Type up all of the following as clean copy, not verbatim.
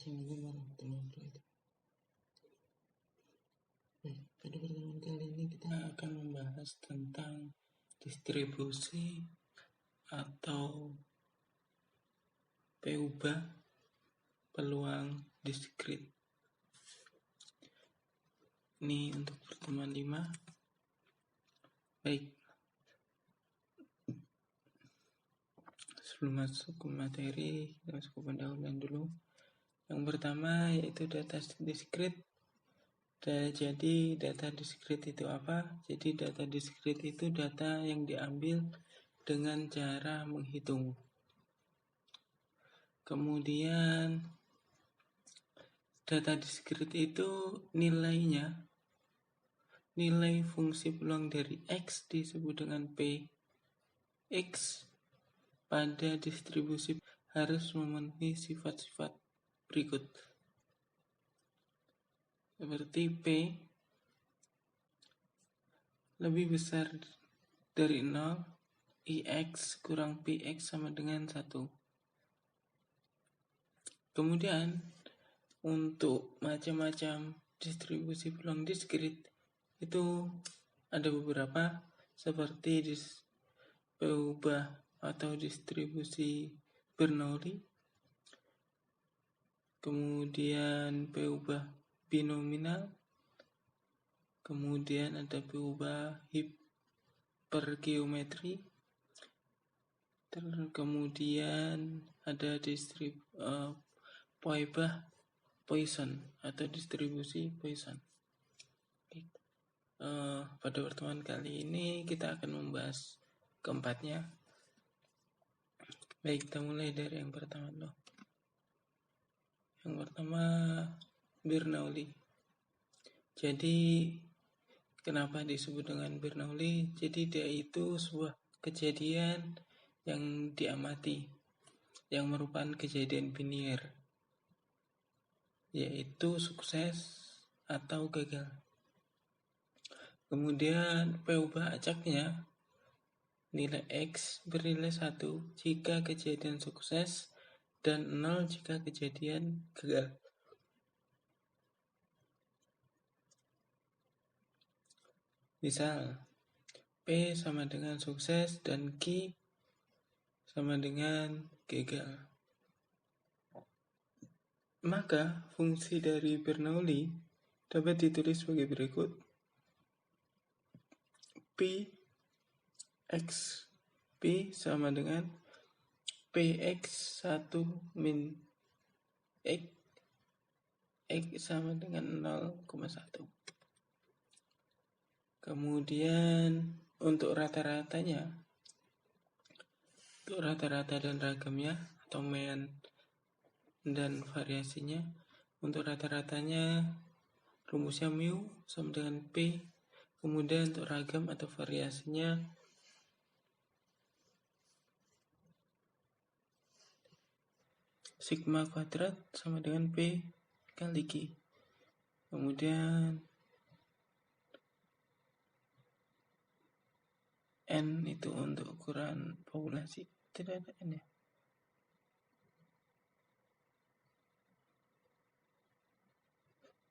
Assalamualaikum warahmatullahi wabarakatuh. Pada pertemuan kali ini kita akan membahas tentang distribusi atau P-ubah peluang diskrit. Ini untuk pertemuan 5. Baik, sebelum masuk ke materi, kita masuk ke pendahuluan dulu. Yang pertama yaitu data diskrit. Jadi data diskrit itu apa? Jadi data diskrit itu data yang diambil dengan cara menghitung. Kemudian data diskrit itu nilai fungsi peluang dari X disebut dengan P. X pada distribusi harus memenuhi sifat-sifat berikut. Seperti P lebih besar dari 0, IX kurang PX sama dengan 1. Kemudian untuk macam-macam distribusi peluang diskrit itu ada beberapa, seperti P-ubah atau distribusi Bernoulli, kemudian P-ubah binominal, kemudian ada P-ubah hipergeometri, kemudian ada P-ubah Poisson atau distribusi Poisson. Pada pertemuan kali ini kita akan membahas keempatnya. Baik, kita mulai dari yang pertama dulu. Yang pertama Bernoulli. Jadi kenapa disebut dengan Bernoulli? Jadi dia itu sebuah kejadian yang diamati, yang merupakan kejadian binier, yaitu sukses atau gagal. Kemudian P-ubah acaknya nilai X bernilai 1 jika kejadian sukses dan 0 jika kejadian gagal. Misal, P sama dengan sukses dan Q sama dengan gagal. Maka fungsi dari Bernoulli dapat ditulis sebagai berikut. P sama dengan PX 1 min X sama dengan 0,1. Kemudian untuk rata-rata dan ragamnya atau mean dan variasinya, untuk rata-ratanya rumusnya mu sama dengan P. Kemudian untuk ragam atau variasinya sigma kuadrat sama dengan P kali Q. Kemudian N itu untuk ukuran populasi. Tidak ada N ya.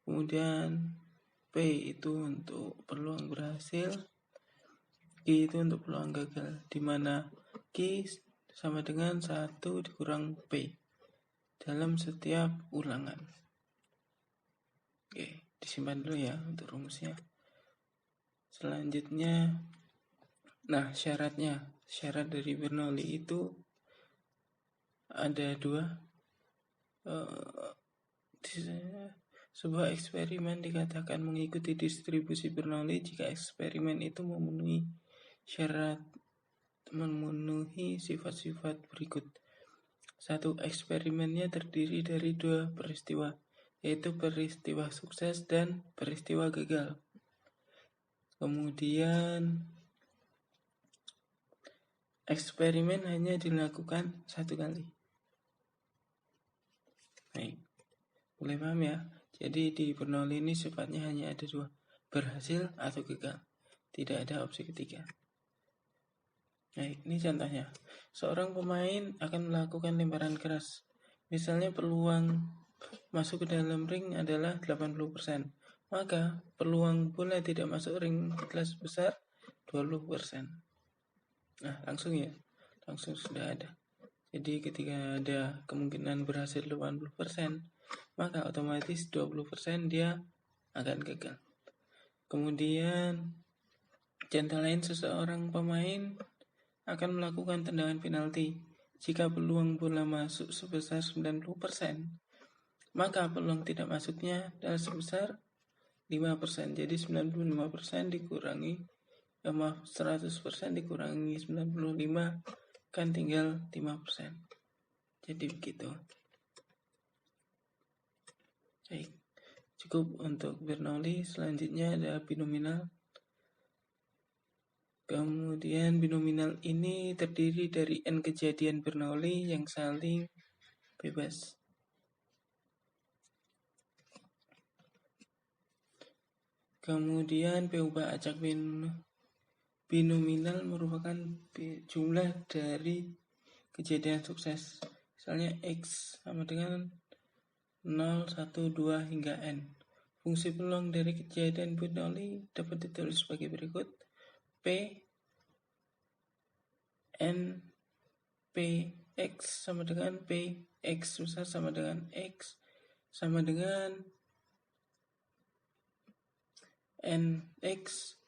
Kemudian P itu untuk peluang berhasil, Q itu untuk peluang gagal, di mana Q sama dengan 1 dikurang P dalam setiap ulangan. Oke, disimpan dulu ya untuk rumusnya. Selanjutnya, syarat dari Bernoulli itu ada 2. Sebuah eksperimen dikatakan mengikuti distribusi Bernoulli jika eksperimen itu memenuhi sifat-sifat berikut. 1. Eksperimennya terdiri dari 2 peristiwa, yaitu peristiwa sukses dan peristiwa gagal. Kemudian eksperimen hanya dilakukan 1 kali. Baik, mulai paham ya? Jadi di Bernoulli ini sifatnya hanya ada 2, berhasil atau gagal. Tidak ada opsi ketiga. Baik, ini contohnya. Seorang pemain akan melakukan lemparan keras. Misalnya peluang masuk ke dalam ring adalah 80%. Maka peluang bola tidak masuk ring adalah sebesar 20%. Nah, langsung sudah ada. Jadi ketika ada kemungkinan berhasil 80%, maka otomatis 20% dia akan gagal. Kemudian contoh lain, seseorang pemain akan melakukan tendangan penalti. Jika peluang bola masuk sebesar 90%, maka peluang tidak masuknya adalah sebesar 5%. Jadi 95% dikurangi 100% dikurangi 95 kan tinggal 5%. Jadi begitu. Baik, cukup untuk Bernoulli. Selanjutnya ada binominal. Kemudian binominal ini terdiri dari n kejadian Bernoulli yang saling bebas. Kemudian P ubah acak binominal merupakan jumlah dari kejadian sukses. Misalnya X sama dengan 0, 1, 2 hingga N. Fungsi peluang dari kejadian Bernoulli dapat ditulis sebagai berikut. P N P X sama dengan P X besar sama dengan X sama dengan N X.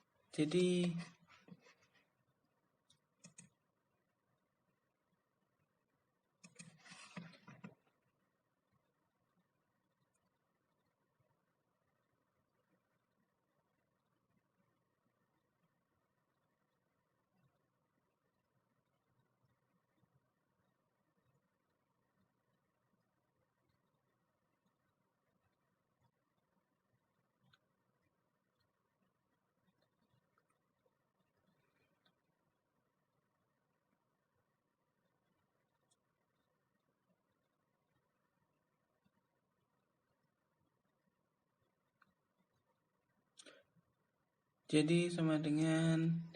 Jadi sama dengan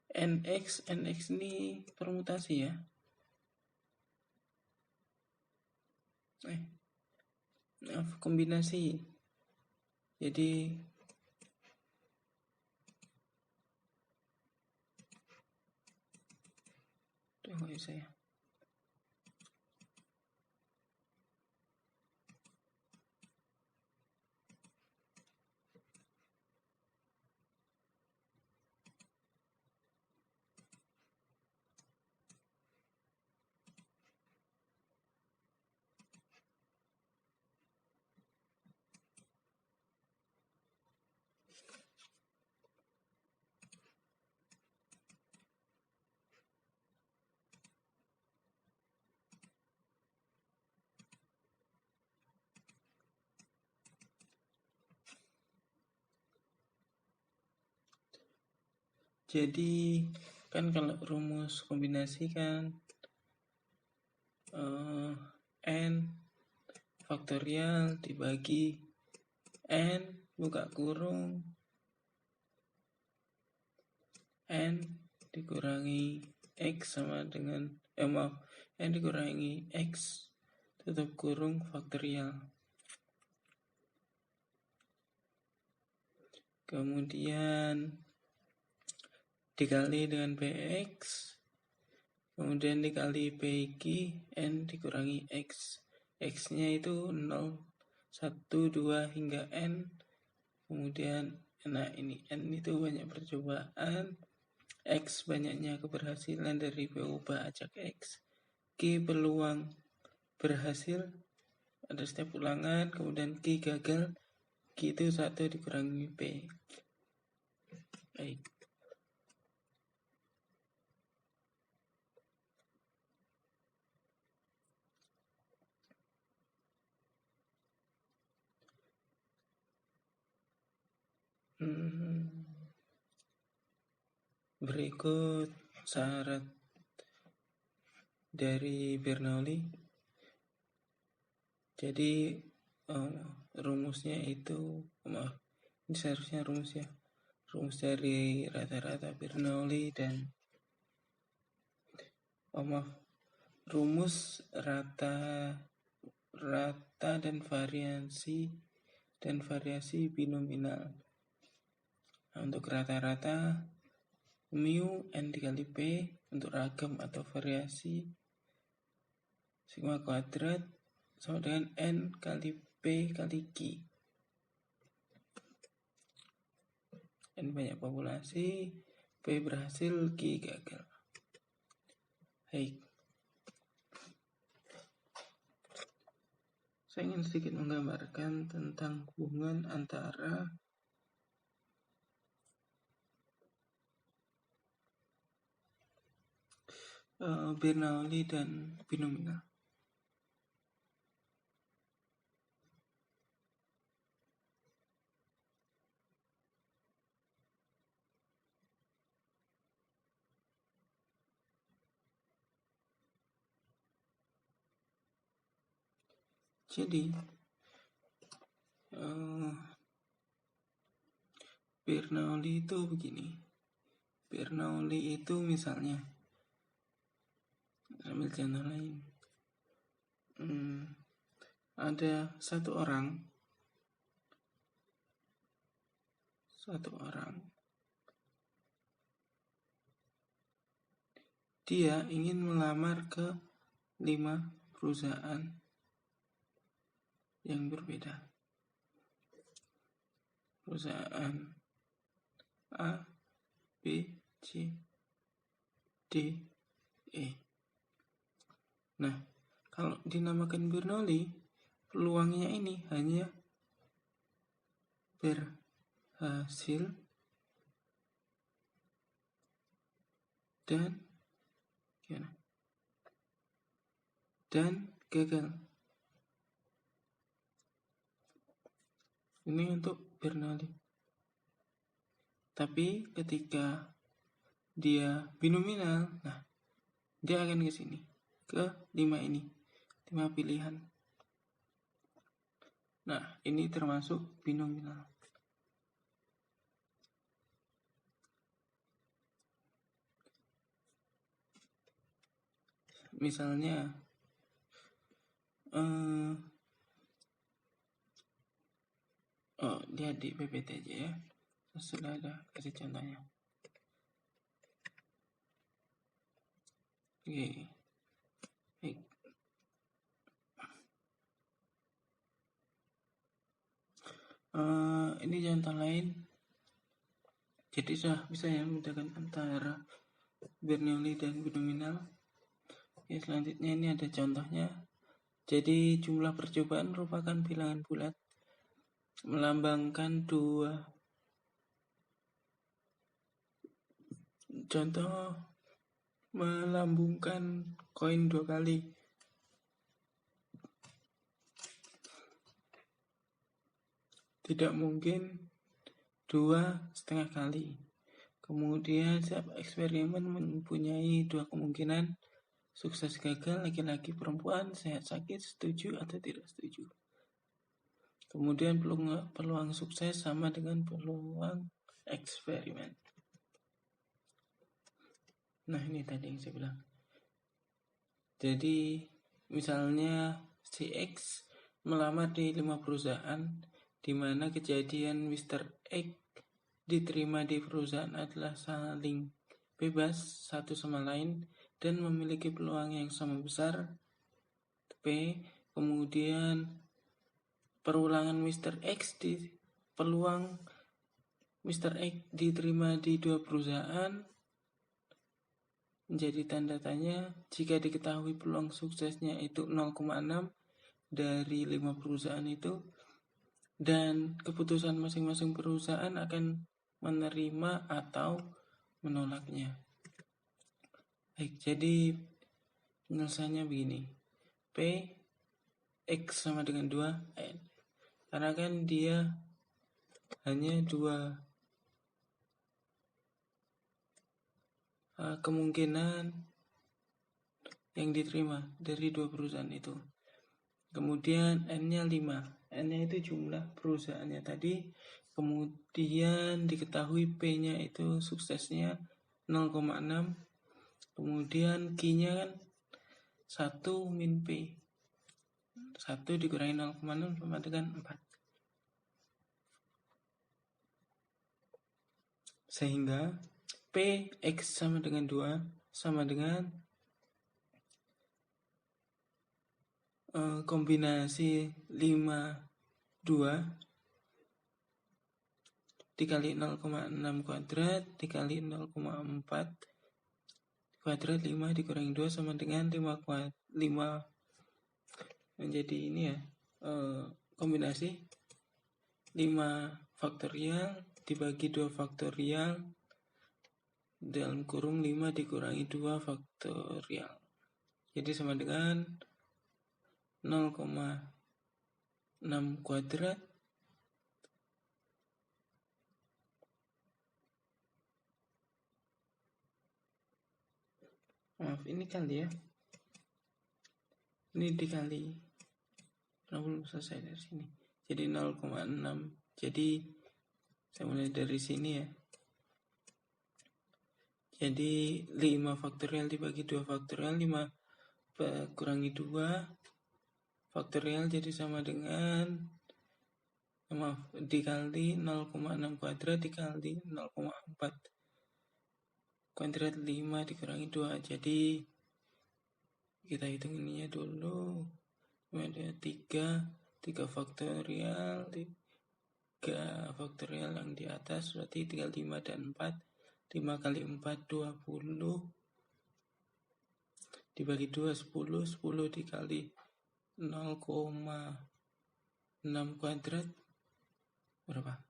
NX. NX ini permutasi ya. Kombinasi. Jadi nggak bisa ya. Jadi kan kalau rumus kombinasi kan N faktorial dibagi N buka kurung N dikurangi X sama dengan N dikurangi X tutup kurung faktorial. Kemudian dikali dengan PX, kemudian dikali PQ, N dikurangi X. X-nya itu 0, 1, 2 hingga N. Kemudian, nah ini N itu banyak percobaan, X banyaknya keberhasilan dari P ubah acak X. Q peluang berhasil ada setiap ulangan, kemudian Q gagal, Q itu 1 dikurangi P. Baik. Berikut syarat dari Bernoulli. Jadi rumusnya itu, ini seharusnya rumus ya. Rumus dari rata-rata Bernoulli dan rumus rata rata dan variasi binominal. Nah, untuk rata-rata mu n dikali p, untuk ragam atau variasi sigma kuadrat sama dengan n kali p kali q. N banyak populasi, p berhasil, q gagal. Baik. Saya ingin sedikit menggambarkan tentang hubungan antara Bernoulli dan binominal. Jadi Bernoulli itu begini. Bernoulli itu misalnya, ambil contoh lain. Ada satu orang dia ingin melamar ke 5 perusahaan yang berbeda. Perusahaan A, B, C, D, E. Nah, kalau dinamakan Bernoulli, peluangnya ini hanya berhasil dan gagal. Ini untuk Bernoulli. Tapi ketika dia binominal, nah dia akan ke sini, ke 5 ini, 5 pilihan. Nah, ini termasuk binominal. Misalnya lihat di PPT aja ya. Sudah ada kasih contohnya. Oke. Baik. Ini contoh lain. Jadi sudah bisa ya membedakan antara Bernoulli dan binominal. Oke, selanjutnya ini ada contohnya. Jadi jumlah percobaan merupakan bilangan bulat melambangkan 2. Contoh melambungkan koin 2 kali. Tidak mungkin 2,5 kali. Kemudian setiap eksperimen mempunyai 2 kemungkinan, sukses gagal, laki-laki perempuan, sehat sakit, setuju atau tidak setuju. Kemudian peluang sukses sama dengan peluang eksperimen. Nah, ini tadi yang saya bilang. Jadi misalnya si X melamar di 5 perusahaan, di mana kejadian Mr. X diterima di perusahaan adalah saling bebas satu sama lain dan memiliki peluang yang sama besar. P. Kemudian perulangan Mr. X peluang Mr. X diterima di 2 perusahaan menjadi tanda tanya jika diketahui peluang suksesnya itu 0,6 dari 5 perusahaan itu, dan keputusan masing-masing perusahaan akan menerima atau menolaknya. Baik, jadi penyelesaiannya begini. P X sama dengan 2 N. Karena kan dia hanya 2 kemungkinan yang diterima dari 2 perusahaan itu. Kemudian N-nya 5. N-nya itu jumlah perusahaannya tadi. Kemudian diketahui P-nya itu suksesnya 0,6. Kemudian Q-nya kan 1 min P. 1 dikurangi 0,6 sama dengan 4. Sehingga P X sama dengan 2 sama dengan kombinasi 5, 2 dikali 0,6 kuadrat dikali 0,4 kuadrat 5 dikurangi 2 sama dengan 5 menjadi ini ya, kombinasi 5 faktorial dibagi 2 faktorial dalam kurung 5 dikurangi 2 faktorial. Jadi sama dengan 0,6 kuadrat maaf ini kali ya, ini dikali, belum selesai dari sini, jadi 0,6. jadi saya mulai dari sini ya, jadi 5 faktorial dibagi 2 faktorial, 5 kurangi 2 faktorial jadi sama dengan, maaf, dikali 0,6 kuadrat dikali 0,4 kuadrat 5 dikurangi 2. Jadi kita hitung ininya dulu. Ada 3 faktorial, 3 faktorial yang di atas berarti tinggal 5 dan 4. 5 kali 4 20 dibagi 2 10, 10 dikali 0,6 kuadrat berapa?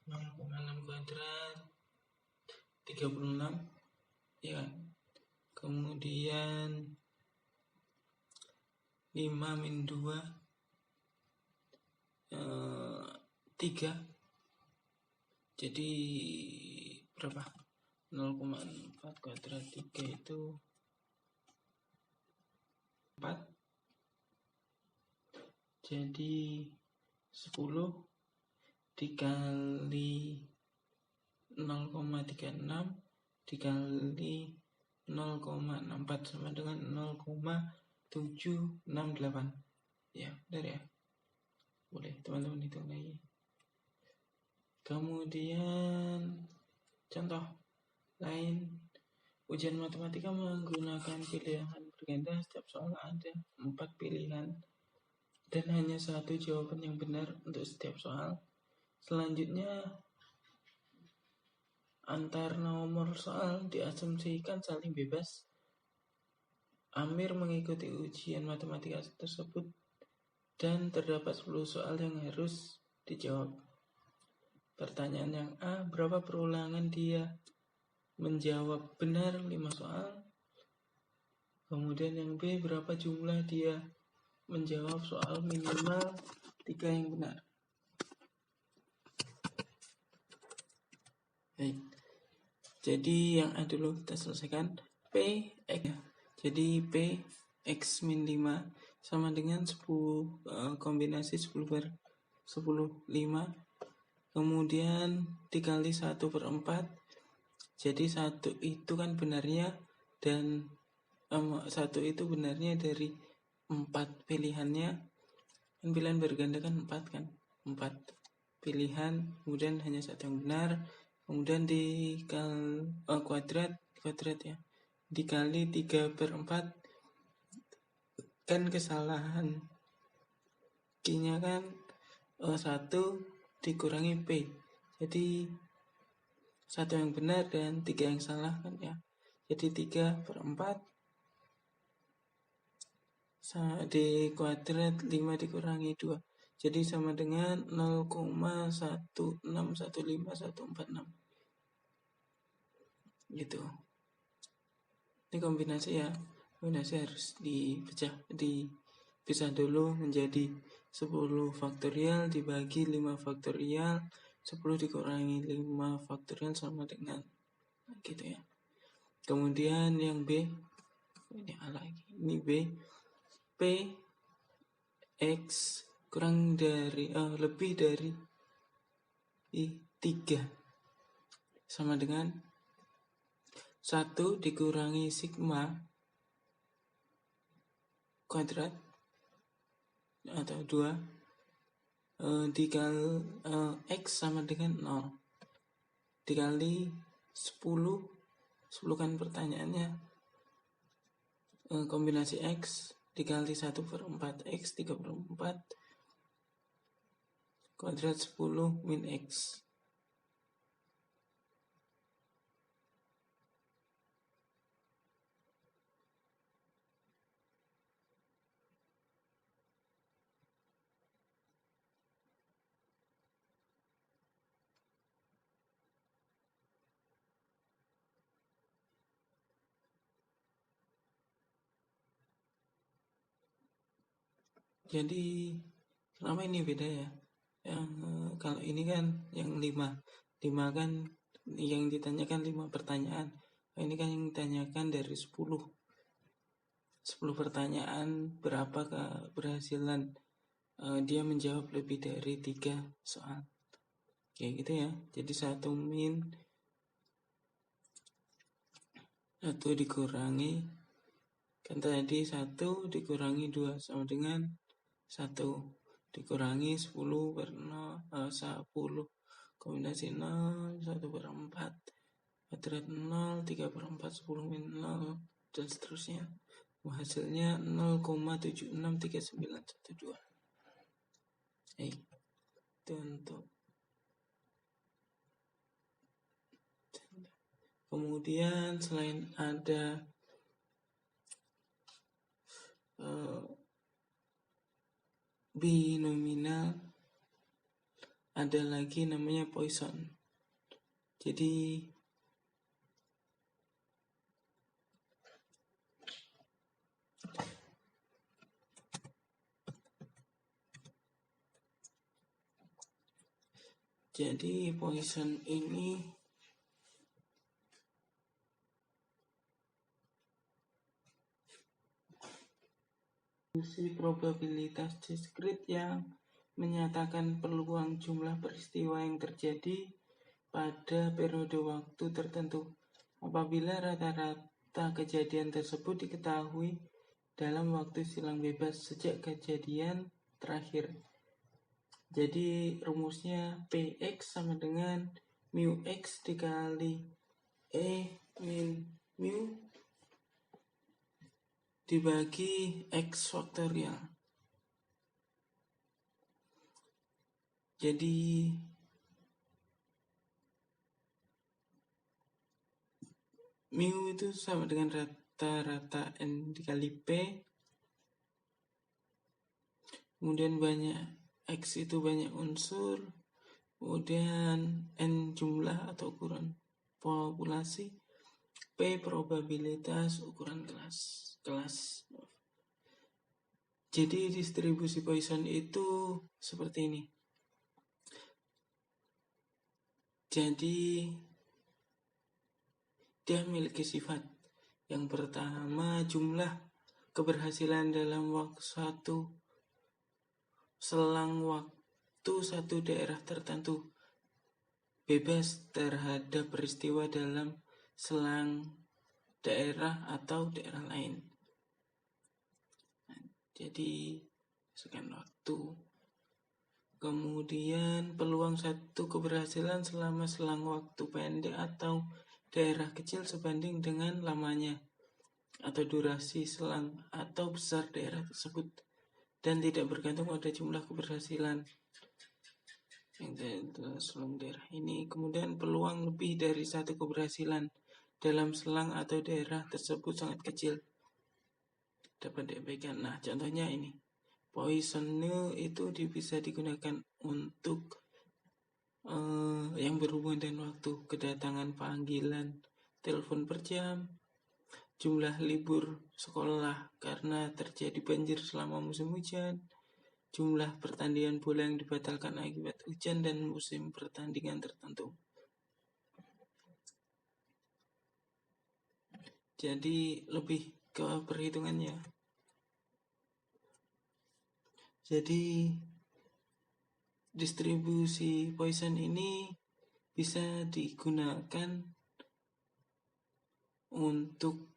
0,6 kuadrat 36 ya. Kemudian 5 min 2 3. Jadi berapa? 0,4 kuadrat 3 itu 4. Jadi 10 dikali 0,36 dikali 0,64 sama dengan 0,768. Ya, benar ya. Boleh teman-teman hitung lagi. Kemudian contoh lain, ujian matematika menggunakan pilihan berganda. Setiap soal ada 4 pilihan dan hanya 1 jawaban yang benar untuk setiap soal. Selanjutnya, antar nomor soal diasumsikan saling bebas. Amir mengikuti ujian matematika tersebut dan terdapat 10 soal yang harus dijawab. Pertanyaan yang A, berapa perulangan dia menjawab benar 5 soal? Kemudian yang B, berapa jumlah dia menjawab soal minimal 3 yang benar? Baik. Jadi yang A dulu kita selesaikan. P X. Jadi P X min 5 sama dengan 10 kombinasi 10 per 10 5. Kemudian dikali 1/4. Jadi 1 itu kan benarnya dan 1 itu benarnya dari 4 pilihannya. Kan pilihan berganda kan 4 kan? 4 pilihan, kemudian hanya 1 yang benar. Kemudian dikali kuadrat ya, dikali 3/4 kan kesalahan Q-nya kan 1 dikurangi P, jadi 1 yang benar dan 3 yang salah kan ya, jadi 3/4 di kuadrat 5 dikurangi 2, jadi sama dengan 0,1615146 gitu. Ini kombinasi ya. Kombinasi harus dipisah dulu menjadi 10 faktorial dibagi 5 faktorial, 10 dikurangi 5 faktorial sama dengan gitu ya. Kemudian yang B, ini A lagi, ini B, P X kurang dari lebih dari 3 sama dengan 1 dikurangi sigma kuadrat atau 2 dikali X sama dengan 0 dikali 10 kan pertanyaannya kombinasi X dikali 1/4 X 3/4 kuadrat 10 min X. Jadi kenapa ini beda ya? Yang kalau ini kan yang 5 kan yang ditanyakan 5 pertanyaan. Ini kan yang ditanyakan dari 10 pertanyaan berapa keberhasilan dia menjawab lebih dari 3 soal. Kayak gitu ya. Jadi 1 min 1 dikurangi kan tadi 1 dikurangi 2 sama dengan 1 dikurangi 10 kombinasi 0 1/4 kuadrat 0 3/4 10 min 0 dan seterusnya. Hasilnya 0,763912. Itu untuk kemudian selain ada binominal, ada lagi namanya Poisson. Jadi Poisson ini fungsi probabilitas diskrit yang menyatakan peluang jumlah peristiwa yang terjadi pada periode waktu tertentu apabila rata-rata kejadian tersebut diketahui dalam waktu silang bebas sejak kejadian terakhir. Jadi rumusnya Px sama dengan mu X dikali E min mu dibagi X faktorial. Jadi mu itu sama dengan rata-rata N dikali P. Kemudian X itu banyak unsur. Kemudian N jumlah atau ukuran populasi. P probabilitas ukuran kelas. Jadi distribusi Poisson itu seperti ini. Jadi dia memiliki sifat. Yang pertama, jumlah keberhasilan dalam selang waktu satu daerah tertentu bebas terhadap peristiwa dalam selang daerah atau daerah lain. Jadi sekian waktu. Kemudian peluang satu keberhasilan selama selang waktu pendek atau daerah kecil sebanding dengan lamanya atau durasi selang atau besar daerah tersebut dan tidak bergantung pada jumlah keberhasilan yang dalam selang daerah ini. Kemudian peluang lebih dari satu keberhasilan dalam selang atau daerah tersebut sangat kecil dapat diabaikan. Nah, contohnya ini. Poisson itu bisa digunakan untuk yang berhubungan dengan waktu, kedatangan panggilan telepon per jam, jumlah libur sekolah karena terjadi banjir selama musim hujan, jumlah pertandingan bola yang dibatalkan akibat hujan, dan musim pertandingan tertentu. Jadi lebih ke perhitungannya. Jadi distribusi Poisson ini bisa digunakan untuk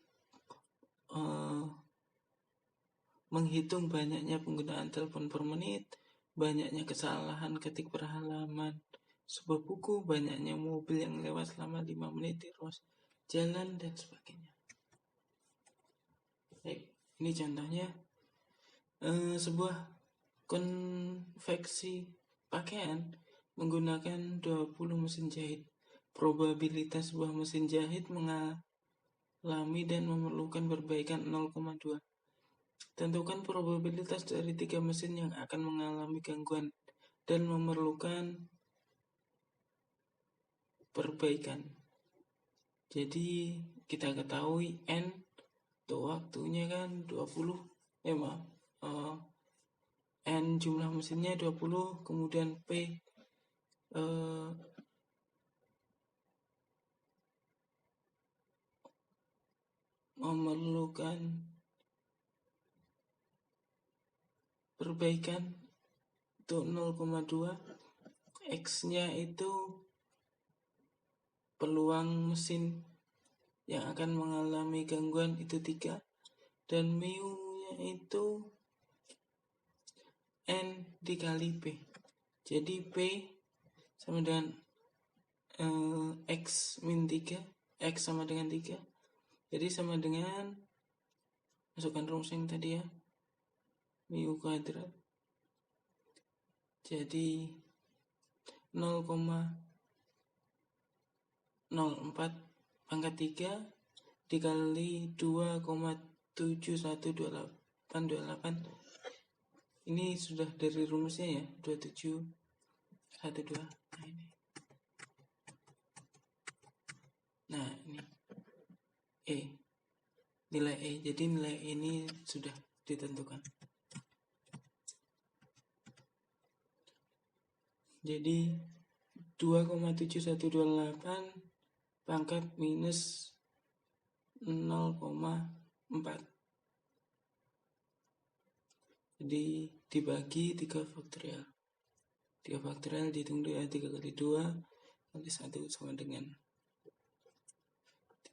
menghitung banyaknya penggunaan telepon per menit, banyaknya kesalahan ketik per halaman sebuah buku, banyaknya mobil yang lewat selama 5 menit di ruas jalan, dan sebagainya. Baik, ini contohnya sebuah konveksi pakaian menggunakan 20 mesin jahit. Probabilitas sebuah mesin jahit mengalami dan memerlukan perbaikan 0,2. Tentukan probabilitas dari 3 mesin yang akan mengalami gangguan dan memerlukan perbaikan. Jadi kita ketahui N untuk waktunya kan 20, N jumlah mesinnya 20, kemudian P memerlukan perbaikan untuk 0,2, X-nya itu peluang mesin yang akan mengalami gangguan itu 3, dan mu-nya itu N dikali P. Jadi P sama dengan X min 3, X sama dengan 3. Jadi sama dengan, masukkan rumus yang tadi ya, mu kuadrat. Jadi 0,04 pangkat 3 dikali 2,7128. Ini sudah dari rumusnya ya, 2712. Nah ini nilai E. Jadi nilai E ini sudah ditentukan. Jadi 2,7128 pangkat minus 0,4. Jadi dibagi 3 faktorial. 3 faktorial dihitung 3 kali 2 kali 1 sama dengan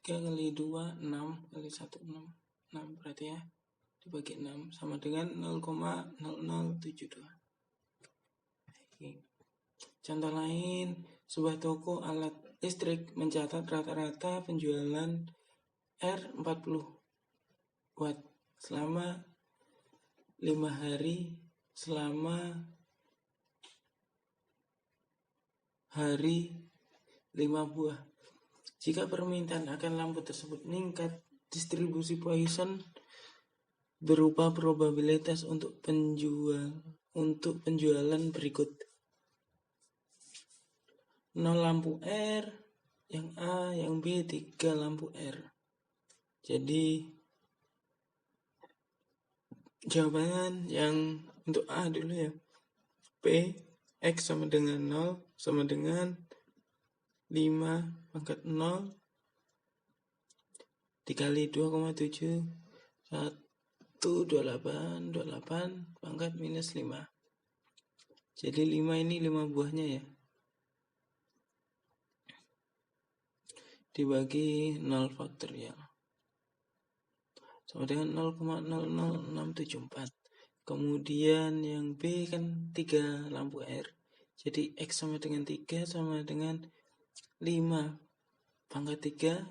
3 kali 2, 6 kali 1, 6 berarti ya, dibagi 6 sama dengan 0,0072. Contoh lain, sebuah toko alat listrik mencatat rata-rata penjualan R40 watt selama 5 hari, selama hari 5 buah. Jika permintaan akan lampu tersebut meningkat, distribusi Poisson berupa probabilitas untuk penjualan berikut. 0 lampu R, yang A, yang B, 3 lampu R. Jadi jawaban yang untuk A dulu ya. P, X sama dengan 0 sama dengan 5 pangkat 0 dikali 2,7128 pangkat minus 5. Jadi 5 ini 5 buahnya ya. Dibagi 0 faktorial sama dengan 0,00674. Kemudian yang B kan 3 lampu R. Jadi X sama dengan 3 sama dengan 5 pangkat 3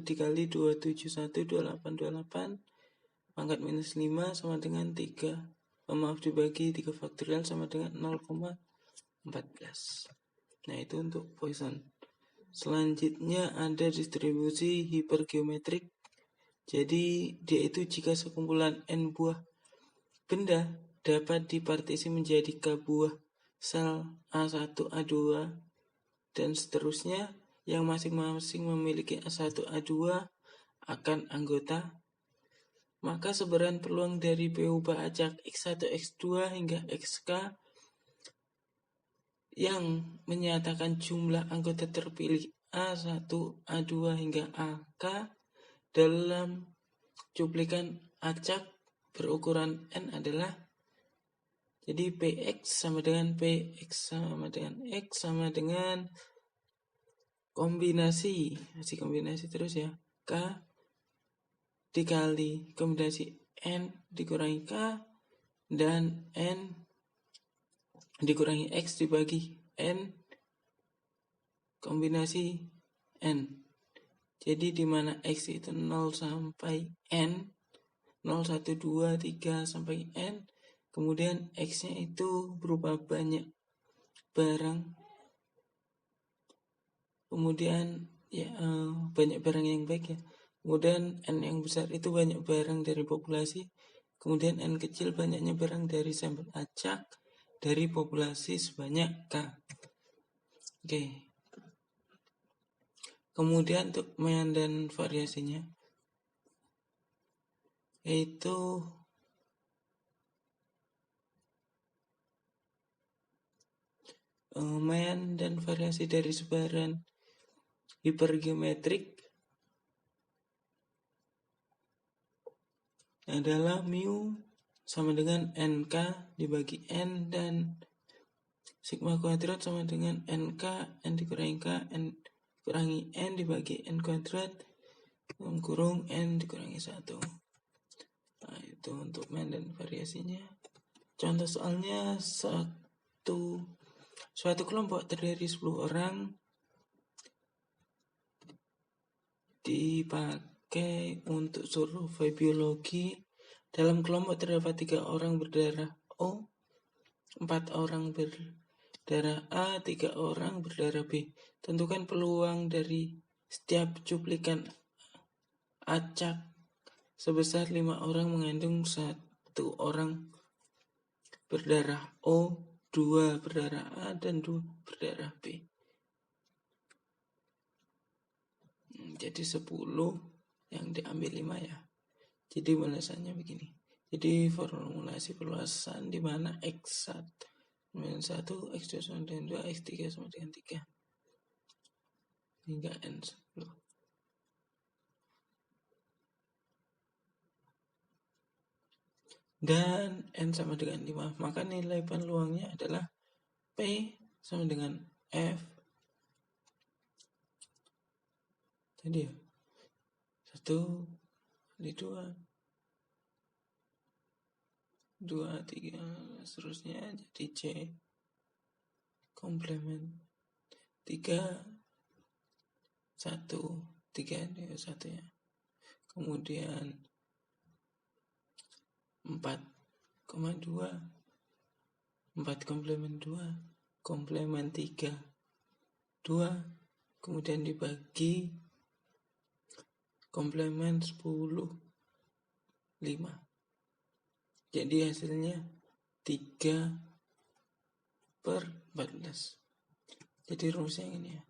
dikali 2712828 pangkat minus 5 sama dengan 3. Dibagi 3 faktorial sama dengan 0,14. Nah itu untuk Poisson. Selanjutnya ada distribusi hipergeometrik. Jadi dia itu jika sekumpulan N buah benda dapat dipartisi menjadi K buah sel A1, A2, dan seterusnya yang masing-masing memiliki A1, A2, akan anggota, maka sebaran peluang dari PU acak X1, X2 hingga XK yang menyatakan jumlah anggota terpilih A1, A2 hingga AK dalam cuplikan acak berukuran N adalah, jadi PX sama dengan PX sama dengan X sama dengan kombinasi, masih kombinasi terus ya, K dikali kombinasi N dikurangi K dan N dikurangi X dibagi N kombinasi N. Jadi di mana X itu 0 sampai N, 0, 1, 2, 3 sampai N, kemudian X-nya itu berupa banyak barang, kemudian ya banyak barang yang baik ya. Kemudian N yang besar itu banyak barang dari populasi, kemudian N kecil banyaknya barang dari sampel acak dari populasi sebanyak K. Oke. Kemudian untuk mean dan variasinya, yaitu mean dan variasi dari sebaran hipergeometrik adalah mu sama dengan NK dibagi N dan sigma kuadrat sama dengan NK, N dikurangi K, N dikurangi N dibagi N kuadrat, kurung N dikurangi 1. Nah, itu untuk mean dan variasinya. Contoh soalnya, suatu kelompok terdiri 10 orang dipakai untuk survei biologi. Dalam kelompok terdapat 3 orang berdarah O, 4 orang berdarah A, 3 orang berdarah B. Tentukan peluang dari setiap cuplikan acak sebesar 5 orang mengandung 1 orang berdarah O, 2 berdarah A, dan 2 berdarah B. Jadi 10 yang diambil 5 ya. Jadi balasannya begini. Jadi formulasi perluasan di mana X1 sama dengan 1, X2 sama dengan 2, X3 sama dengan 3 hingga N10. Dan N sama dengan 5. Maka nilai peluangnya adalah P sama dengan F. Tadi ya, 1 kali 2, 2, 3, seterusnya jadi C komplement 3, 1, 3 ini 1 ya. Kemudian 4,2, 4 komplement 2, komplement 3, 2, kemudian dibagi komplement 10, 5. Jadi hasilnya 3/14. Jadi rumusnya yang ini ya.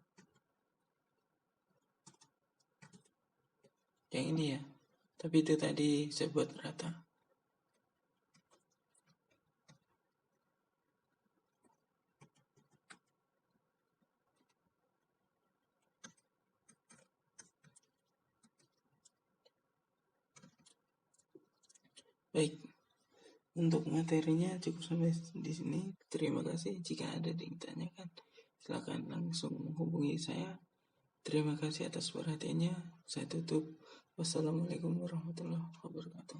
Yang ini ya. Tapi itu tadi saya buat rata. Baik, untuk materinya cukup sampai di sini. Terima kasih. Jika ada yang ditanyakan, silakan langsung menghubungi saya. Terima kasih atas perhatiannya. Saya tutup. Wassalamualaikum warahmatullahi wabarakatuh.